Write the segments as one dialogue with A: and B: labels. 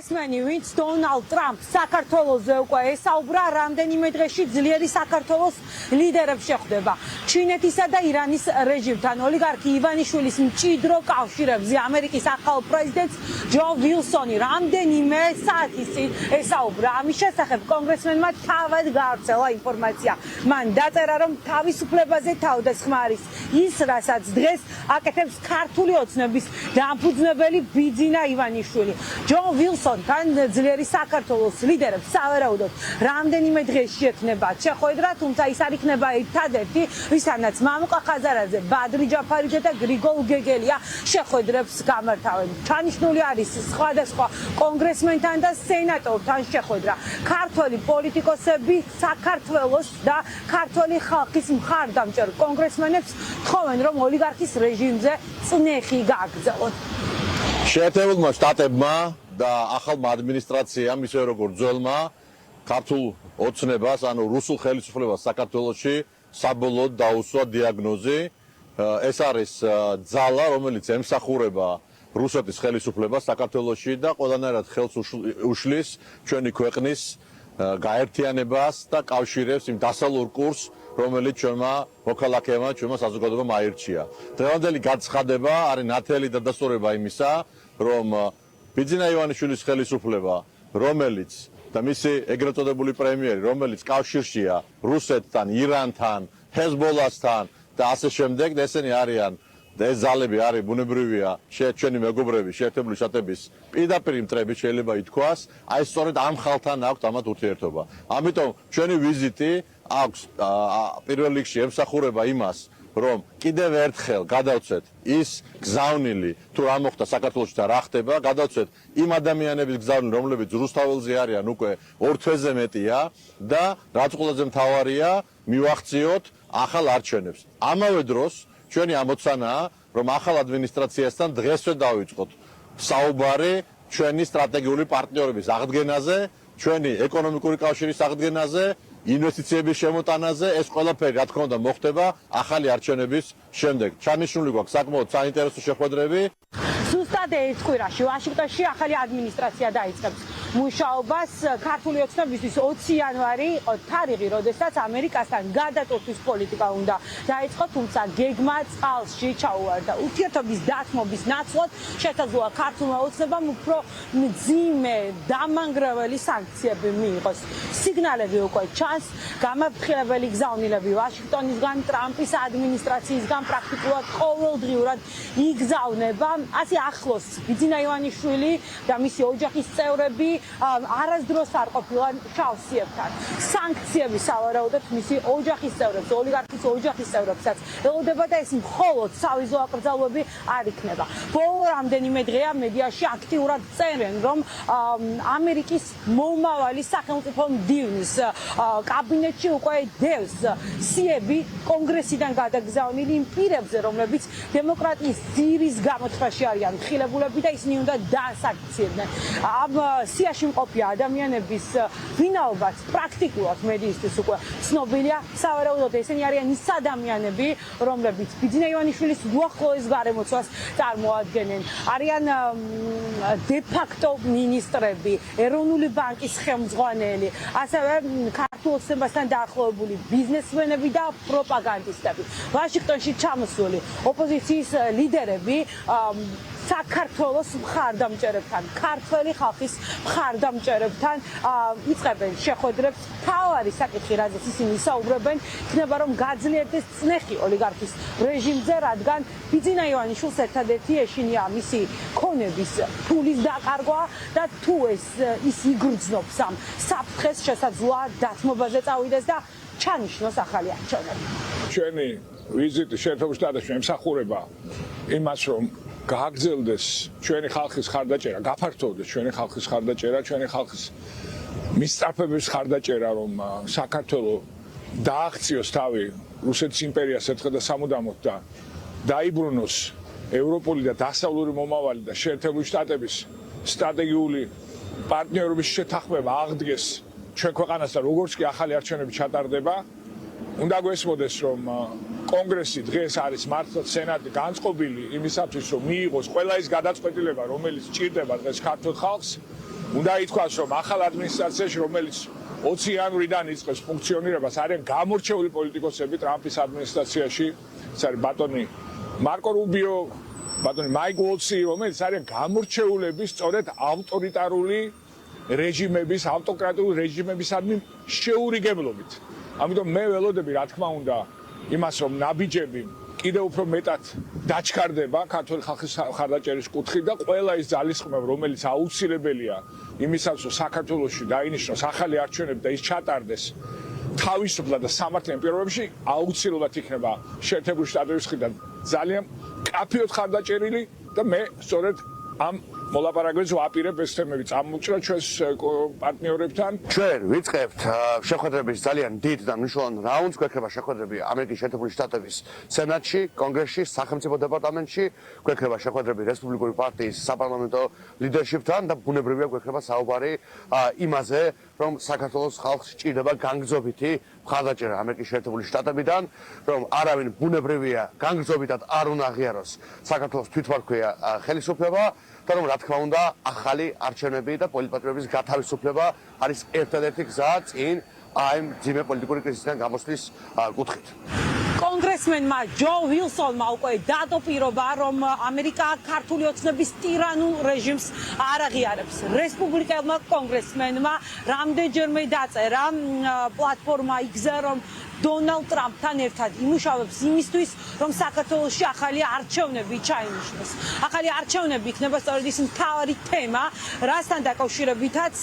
A: კონგრესმენი, ვინც დონალდ ტრამპს საქართველოზე უკვე ესაუბრა, რამდენიმე დღეში ძლიერი საქართველოს ლიდერებს შეხვდება. ჩინეთისა და ირანის რეჟიმთან ოლიგარქი ივანიშვილის მჭიდრო კავშირებზე ამერიკის ახალ პრეზიდენტს ჯო ვილსონი რამდენიმე საათის წინ ესაუბრა. ამის შესახებ კონგრესმენმა თავად გაავრცელა ინფორმაცია. მან დაწერა, რომ თავისუფლებაზე თავდასხმარის ის, რასაც დღეს აკეთებს ქართული ოცნების დამფუძნებელი ბიძინა ივანიშვილი. ჯო ვილსონთან ძლიერი საქართველოს ლიდერებს სავარაუდოდ რამდენიმე დღეში ექნებათ შეხვედრა, თუმცა ის არ იქნება ერთადერთი, ვისთანაც მამუკა ხაზარაძე, ბადრი ჯაფარიძე და გრიგოლ გეგელია შეხვედრებს გამართავენ. ჩანიშნული არის სხვადასხვა კონგრესმენთან და სენატორთან შეხვედრა. ქართველი პოლიტიკოსები საქართველოს და ქართული ხალხის მხარდამჭერ კონგრესმენებს თხოვენ, რომ ოლიგარქის რეჟიმზე წნეხი გააგრძელონ.
B: შეერთებულმა შტატებმა და ახალმა ადმინისტრაციამ, ისე როგორც ძველმა ქართულ ოცნებას, ანუ რუსულ ხელისუფლებას საქართველოში საბოლოოდ დაუსვა დიაგნოზი. ეს არის ძალა, რომელიც ემსახურება რუსეთის ხელისუფლებას საქართველოში და ყველანაირად ხელს უშლის ჩვენი ქვეყნის გაერთიანებას და კავშირებს იმ დასალურ კურსს, რომელიც ჩვენმა მოქალაქეებმა, ჩვენმა საზოგადოებამ აირჩია. დღევანდელი განცხადება არის ნათელი დადასტურება იმისა, რომ ბიძინა ივანიშვილის ხელისუფლება, რომელიც და მისი ეგრეთ წოდებული პრემიერი, რომელიც კავშირშია რუსეთთან, ირანთან, ჰეზბოლასთან და ასე შემდეგ, ესენი არიან და ეს ძალები არის ბუნებრივია ჩვენი მეგობრები შეერთებული შტატების პირდაპირ მტრები შეიძლება ითქვას, აი სწორედ ამ ხალხთან აქვს ამათ ურთიერთობა. ამიტომ ჩვენი ვიზიტი აქვს პირველ რიგში ემსახურება იმას, რომ კიდევ ერთხელ გადავცეთ ის გზავნილი თუ რა მოხდა საქართველოში და რა ხდება, გადავცეთ იმ ადამიანების გზავნილი, რომლებიც რუსთაველზე არიან უკვე 2 თვეზე მეტია და რაც ყველაზე მთავარია, მივახციოთ ახალ არჩევნებს. ამავე დროს ჩვენი ამოცანაა, რომ ახალ ადმინისტრაციასთან დღესვე დავიწყოთ საუბარი ჩვენი სტრატეგიული პარტნიორების აღდგენაზე, ჩვენი ეკონომიკური კავშირის აღდგენაზე, ინვესტიციების შემოტანაზე. ეს ყველაფერი რა თქმა უნდა მოხდება ახალი არჩევნების შემდეგ. ჩანიშნული გვაქვს საკმაოდ საინტერესო შეხვედრები.
A: ზუსტად ერთ კვირაში ვაშინგტონში ახალი ადმინისტრაცია დაიწყებს მუშაობას. ქართული ოცნებისთვის 20 იანვარი იყო თარიღი, როდესაც ამერიკასთან გადატვირთვის პოლიტიკა უნდა დაიწყო, თუმცა გეგმა წყალში ჩაუვარდა. ურთიერთობის დათმობის ნაცვლად შესაძლოა ქართულმა ოცნებამ უფრო მძიმე დამანგრეველი სანქციები მიიღოს. სიგნალები უკვე ჩანს, გამაფრთხილებელი გზავნილები ვაშინგტონისგან, ტრამპის ადმინისტრაციისგან პრაქტიკულად ყოველდღიურად იგზავნება. ასე ახლოს ბიძინა ივანიშვილი და მისი ოჯახის წევრები არასდროს არ ყოფილან შავსიებთან. სანქციები სავარაუდოდ მისი ოჯახის წევრებს, ოლიგარქის ოჯახის წევრებსაც ელოდება და ეს მხოლოდ სავიზო აკრძალვები არ იქნება. ბოლო რამდენიმე დღეა მედიაში აქტიურად წერენ, რომ ამერიკის მომავალი სახელმწიფო მდივნის კაბინეტში უკვე დევს სიები კონგრესიდან გადაგზავნილი იმ პირებზე, რომლებიც დემოკრატიის ძირის გამოთქვაში არიან ხილებულები და ისინი უნდა დაასანქციებდნენ. ამ სიაში მყოფი ადამიანების ვინაობაც პრაქტიკულად მედიისთვის უკვე ცნობილია. სავარაუდოდ ესენი არიან ის ადამიანები, რომლებიც ბიძინა ივანიშვილის უახლოეს გარემოცვას წარმოადგენენ. არიან დე-ფაქტო მინისტრები, ეროვნული ბანკის ხელმძღვანელი, ასევე ქართულ ოცნებასთან დაახლოებული ბიზნესმენები და პროპაგანდისტები. ვაშინგტონში ჩამოსული ოპოზიციის ლიდერები საქართველოს მხარდამჭერებთან, ქართველი ხალხის მხარდამჭერებთან იწყებენ შეხვედრებს. თავარი საკითხი, რაზეც ისინი საუბრობენ, იქნება რომ გაძლიერდეს წნეხი ოლიგარქის რეჟიმზე, რადგან ბიძინა ივანიშვილს ერთადერთი ეშინია მისი ქონების ფულის დაკარგვა და თუ ის იგრძნობს ამ საფრთხეს, შესაძლოა დათმობაზე წავიდეს და ჩანიშნოს ახალი არჩევნები.
C: ჩვენი ვიზიტი შეერთებულ შტატებში ემსახურება იმას, რომ გააგრძელდეს ჩვენი ხალხის ხარდაჭერა, გაფართოვდეს ჩვენი ხალხის ხარდაჭერა, ჩვენი ხალხის მისწრაფების ხარდაჭერა, რომ საქართველოს დააღწიოს თავი რუსეთის იმპერიას ერთხელ და სამუდამოდ და დაიბრუნოს ევროპული და დასავლური მომავალი და შეერთებული შტატების სტრატეგიული პარტნიორობის შეთანხმება აღდგეს ჩვენ ქვეყანას და როგორც კი ახალი არჩევნები ჩატარდება, უნდა გვესმოდეს, რომ კონგრესი დღეს არის მართლაც სენატი განწყობილი იმისათვის, რომ მიიღოს ყველა ის გადაწყვეტილება, რომელიც ჭირდება დღეს ქართულ ხალხს უნდა ითქვას, რომ ახალ ადმინისტრაციაში, რომელიც 20 იანვრიდან იწყებს ფუნქციონირებას, არიან გამორჩეული პოლიტიკოსები ტრამპის ადმინისტრაციაში, ეს არის ბატონი მარკო რუბიო, ბატონი მაიკ ვოლცი, რომელიც არიან გამორჩეულები სწორედ ავტორიტარული რეჟიმების, ავტოკრატიული რეჟიმებისადმი შეურიგებლობით. ამიტომ მე ველოდები, რა თქმა უნდა, იმას, რომ ნაბიჯები კიდევ უფრო მეტად დაჩქარდება ქართული ხალხის მხარდაჭერის კუთხით და ყველა ის ძალისხმევა, რომელიც აუცილებელია იმისათვის, რომ საქართველოში დაინიშნოს ახალი არჩევნები და ის ჩატარდეს თავისუფლად და სამართლიან პირობებში, აუცილებლად იქნება შეერთებული შტატების მხრიდან ძალიან კაფეოდ ხარდაჭერილი და მე სწორედ ამ მოლაპარაკებებს ვაპირებ ეს თემები წამოვჭრა ჩვენს პარტნიორებთან.
D: ჩვენ ვიწყებთ შეხვედრების ძალიან დიდ და მნიშვნელოვან რაუნდს, გვექნება შეხვედრები ამერიკის შეერთებული შტატების სენატში, კონგრესში, სახელმწიფო დეპარტამენტში, გვექნება შეხვედრები რესპუბლიკური პარტიის საპარლამენტო ლიდერშიპთან და ბუნებრივია გვექნება საუბარი იმაზე, რომ საქართველოს ხალხს სჭირდება განგრძობითი მხარდაჭერა ამერიკის შეერთებული შტატებიდან, რომ არავინ ბუნებრივია განგრძობიტად არ უნდა აღიაროს საქართველოს თვითმართველია ხელისუფლება და რომ რა თქმა უნდა ახალი არჩევნები და პოლიტპატრიოტების გათავისუფლება არის ერთადერთი გზა წინ აი ძიმე პოლიტიკური კრიზისიდან გამოსვლის კუთხით.
A: კონგრესმენმა ჯო ვილსონმა უკვე დადო პირობა, რომ ამერიკა ქართული ოცნების ტირანულ რეჟიმს არ აღიარებს. რესპუბლიკელმა კონგრესმენმა რამდენჯერმე დაწერა პლატფორმა X-ზე, რომ დონალდ ტრამპთან ერთად იმუშავებს იმისთვის, რომ საქართველოში ახალი არჩევნები ჩაინიშნოს. ახალი არჩევნები იქნება სწორედ ის მთავარი თემა, რასთან დაკავშირებითაც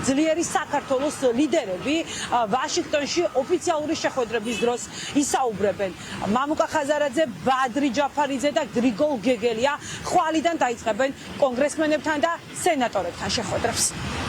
A: ძლიერი საქართველოს ლიდერები ვაშინგტონში ოფიციალური შეხვედრების დროს ისაუბრებენ. მამუკა ხაზარაძე, ბადრი ჯაფარიძე და გრიგოლ გეგელია ხვალიდან დაიწყებენ კონგრესმენებთან და სენატორებთან შეხვედრებს.